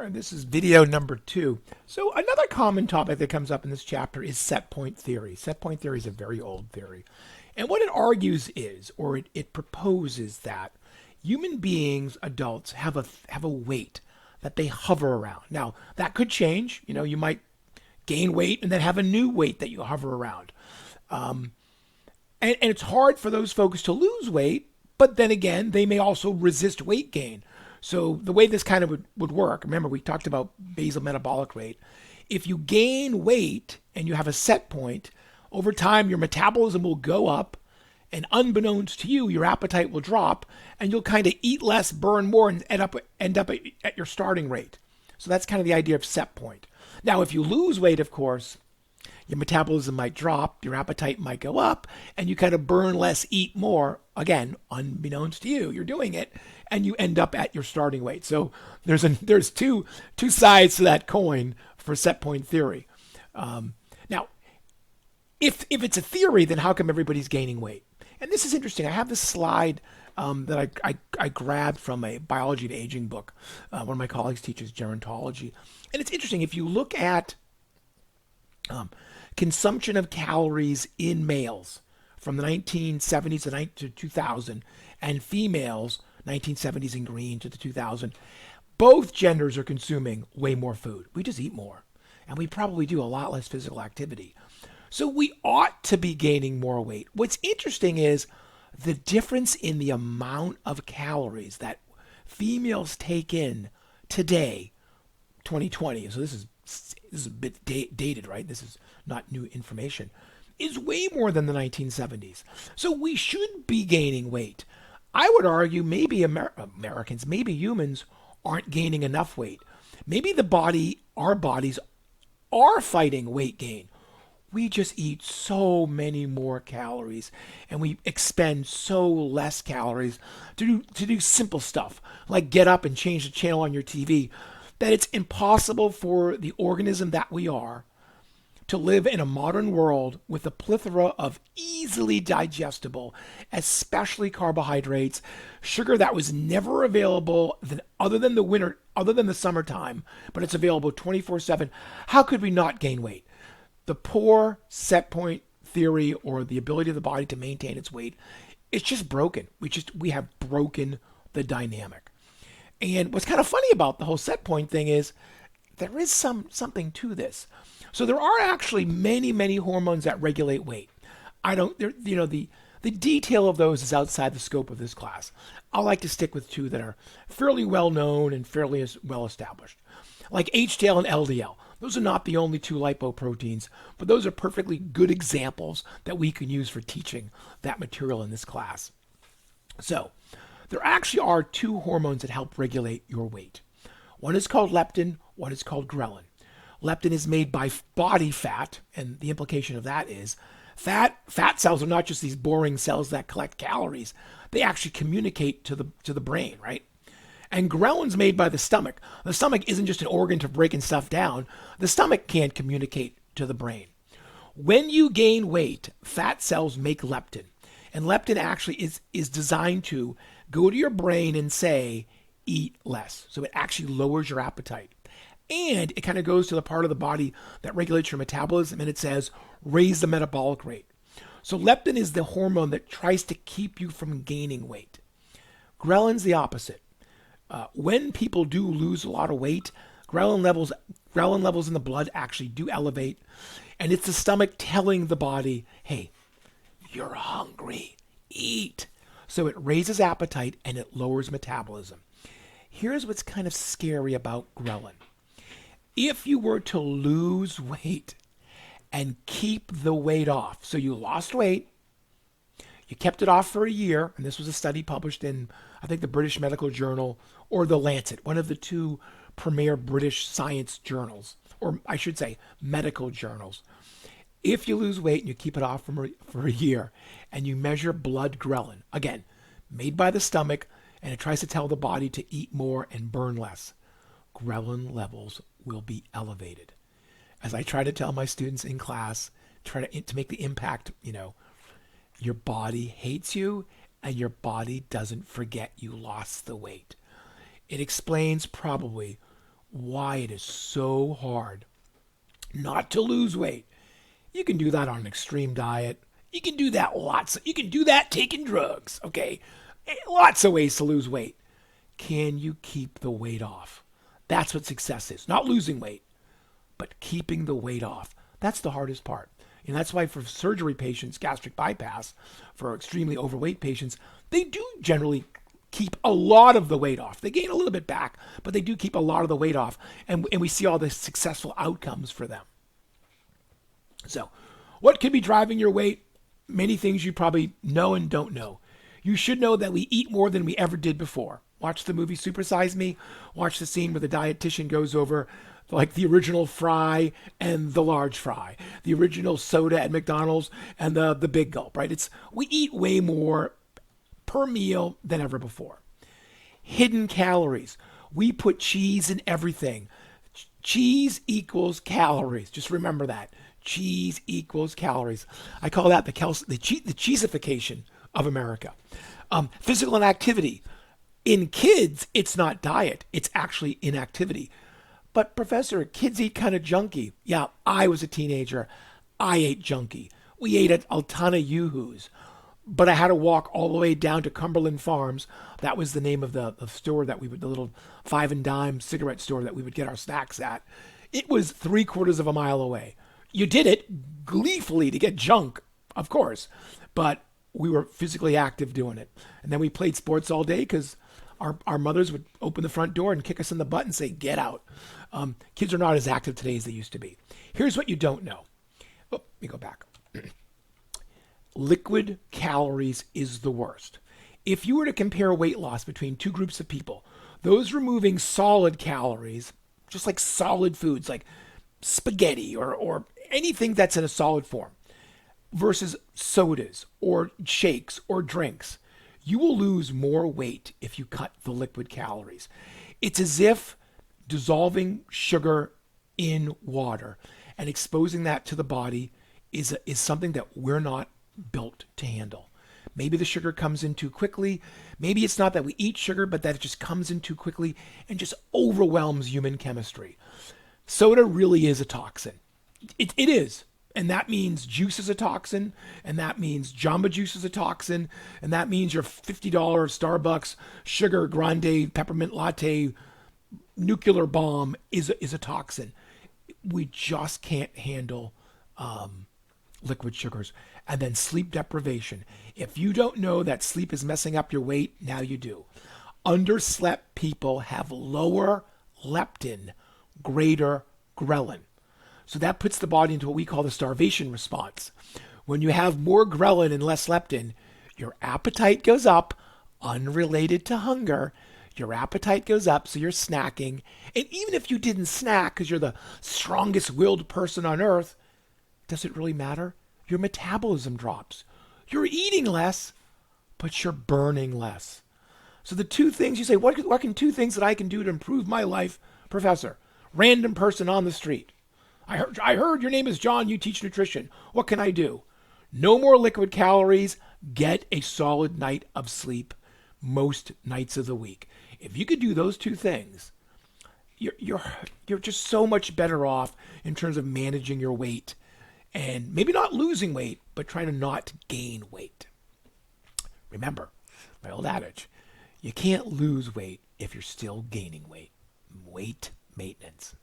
All right, this is video number 2. So another common topic that comes up in this chapter is set point theory. Set point theory is a very old theory. And what it argues is, or it proposes that human beings, adults, have a weight that they hover around. Now, that could change. You might gain weight and then have a new weight that you hover around. And it's hard for those folks to lose weight, but then again, they may also resist weight gain. So the way this kind of would work, remember we talked about basal metabolic rate. If you gain weight and you have a set point, over time your metabolism will go up, and unbeknownst to you, your appetite will drop, and you'll kind of eat less, burn more, and end up at your starting rate. So that's kind of the idea of set point. Now, if you lose weight, of course, your metabolism might drop, your appetite might go up, and you kind of burn less, eat more. Again, unbeknownst to you, you're doing it, and you end up at your starting weight. So there's two sides to that coin for set point theory. Now, if it's a theory, then how come everybody's gaining weight? And this is interesting. I have this slide that I grabbed from a biology of aging book. One of my colleagues teaches gerontology, and it's interesting. If you look at consumption of calories in males from the 1970s to 2000, and females 1970s in green to the 2000, both genders are consuming way more food. We just eat more, and we probably do a lot less physical activity. So we ought to be gaining more weight. What's interesting is the difference in the amount of calories that females take in today, 2020. So this is a bit dated, right? This is not new information. Is way more than the 1970s. So we should be gaining weight. I would argue maybe Americans, maybe humans aren't gaining enough weight. Maybe our bodies are fighting weight gain. We just eat so many more calories and we expend so less calories to do simple stuff like get up and change the channel on your TV that it's impossible for the organism that we are to live in a modern world with a plethora of easily digestible, especially carbohydrates, sugar that was never available other than the summertime, but it's available 24/7. How could we not gain weight? The poor set point theory, or the ability of the body to maintain its weight, it's just broken. We have broken the dynamic. And what's kind of funny about the whole set point thing is there is something to this. So there are actually many hormones that regulate weight. The detail of those is outside the scope of this class. I like to stick with two that are fairly well known and fairly well established, like HDL and LDL. Those are not the only two lipoproteins, but those are perfectly good examples that we can use for teaching that material in this class. So there actually are two hormones that help regulate your weight. One is called leptin, one is called ghrelin. Leptin is made by body fat, and the implication of that is fat cells are not just these boring cells that collect calories. They actually communicate to the brain, right? And ghrelin's made by the stomach. The stomach isn't just an organ to breaking stuff down. The stomach can't communicate to the brain. When you gain weight, fat cells make leptin. And leptin actually is designed to go to your brain and say, eat less. So it actually lowers your appetite. And it kind of goes to the part of the body that regulates your metabolism, and it says, raise the metabolic rate. So leptin is the hormone that tries to keep you from gaining weight. Ghrelin's the opposite. When people do lose a lot of weight, ghrelin levels in the blood actually do elevate, and it's the stomach telling the body, hey, you're hungry, eat. So it raises appetite and it lowers metabolism. Here's what's kind of scary about ghrelin. If you were to lose weight and keep the weight off, so you lost weight, you kept it off for a year, and this was a study published in, I think, the British Medical Journal or the Lancet, one of the two premier British science journals, or I should say medical journals. If you lose weight and you keep it off for a year and you measure blood ghrelin, again, made by the stomach, and it tries to tell the body to eat more and burn less, ghrelin levels will be elevated. As I try to tell my students in class, try to make the impact, your body hates you and your body doesn't forget you lost the weight. It explains probably why it is so hard not to lose weight. You can do that on an extreme diet. You can do that you can do that taking drugs, okay? Lots of ways to lose weight. Can you keep the weight off? That's what success is. Not losing weight, but keeping the weight off. That's the hardest part. And that's why for surgery patients, gastric bypass, for extremely overweight patients, they do generally keep a lot of the weight off. They gain a little bit back, but they do keep a lot of the weight off. And we see all the successful outcomes for them. So, what could be driving your weight? Many things you probably know and don't know. You should know that we eat more than we ever did before. Watch the movie Super Size Me. Watch the scene where the dietitian goes over like the original fry and the large fry, the original soda at McDonald's and the big gulp, right? We eat way more per meal than ever before. Hidden calories. We put cheese in everything. Cheese equals calories. Just remember that. Cheese equals calories. I call that the cheesification of America. Physical inactivity. In kids, it's not diet. It's actually inactivity. But Professor, kids eat kind of junky. Yeah, I was a teenager. I ate junky. We ate a ton of Yoo-Hoos. But I had to walk all the way down to Cumberland Farms. That was the name of the store that the little 5 and dime cigarette store that we would get our snacks at. It was 3/4 of a mile away. You did it gleefully to get junk, of course, but we were physically active doing it. And then we played sports all day because our mothers would open the front door and kick us in the butt and say, get out. Kids are not as active today as they used to be. Here's what you don't know. Oh, let me go back. Liquid calories is the worst. If you were to compare weight loss between two groups of people, those removing solid calories, just like solid foods like spaghetti or anything that's in a solid form, versus sodas or shakes or drinks, you will lose more weight if you cut the liquid calories. It's as if dissolving sugar in water and exposing that to the body is something that we're not built to handle. Maybe the sugar comes in too quickly. Maybe it's not that we eat sugar, but that it just comes in too quickly and just overwhelms human chemistry. Soda really is a toxin. It is. And that means juice is a toxin. And that means Jamba Juice is a toxin. And that means your $50 Starbucks sugar grande peppermint latte nuclear bomb is a toxin. We just can't handle liquid sugars. And then sleep deprivation. If you don't know that sleep is messing up your weight, now you do. Underslept people have lower leptin, greater ghrelin. So that puts the body into what we call the starvation response. When you have more ghrelin and less leptin, your appetite goes up, unrelated to hunger. Your appetite goes up, so you're snacking. And even if you didn't snack because you're the strongest willed person on earth, does it really matter? Your metabolism drops. You're eating less, but you're burning less. So the two things you say, what can two things that I can do to improve my life, Professor? Random person on the street. I heard your name is John, you teach nutrition. What can I do? No more liquid calories. Get a solid night of sleep most nights of the week. If you could do those two things, you're just so much better off in terms of managing your weight and maybe not losing weight, but trying to not gain weight. Remember my old adage, you can't lose weight if you're still gaining weight. Weight maintenance.